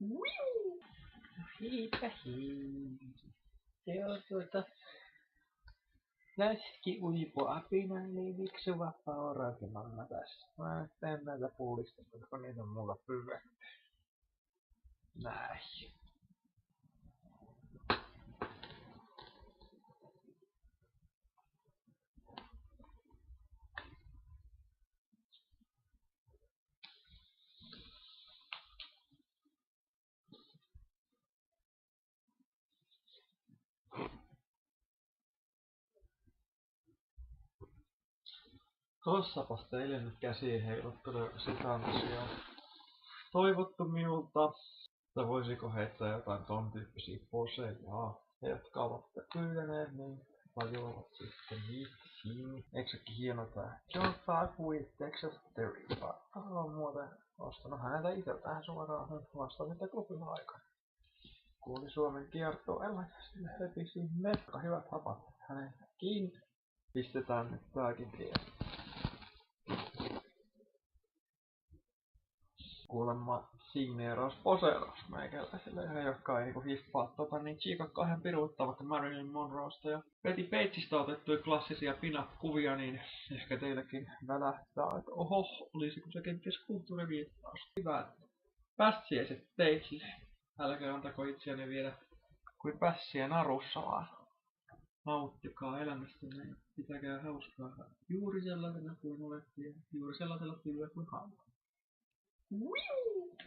Wiu! Heipä hei. Se on läski uipo apinailee viksuva paurakemalla tässä. Mä teen näitä puolista, kun niitä on mulla pyydetty. Näin. Tossapas teille nyt käsiin heiluttelu sitanssia on toivottu minulta, että voisiko heittää jotain ton tyyppisiä poseja, jotka ovat pyytäneet, niin tajuavat sitten niihin. Eikö sekin hieno tää John Farquhar Texas Terrier? On muuten ostanut häneltä itseltään suoraan vasta sitten klubilla aikana. Kun oli Suomen kiertoella ja sille höpisi mekka hyvät hapat häneltäkin. Pistetään nyt tääkin vielä. Kuulemma signeeraus poseeraus meikäläiselle, jotka ei niinku hiffaa niin chiikakkaan piruuttavat Marilyn Monroesta ja Betty Patesista otettuja klassisia pin-up-kuvia, niin ehkä teillekin välähtää, että oho, olisiko se kenties kulttuuriviittaus. Hyvät pässiäiset teille. Älkää antako itseäni viedä kuin pässiä narussa, vaan nauttikaa elämästänne ja pitäkää hauskaa juuri sellaisena kuin olette ja juuri sellaisella tyylillä kuin haluatte.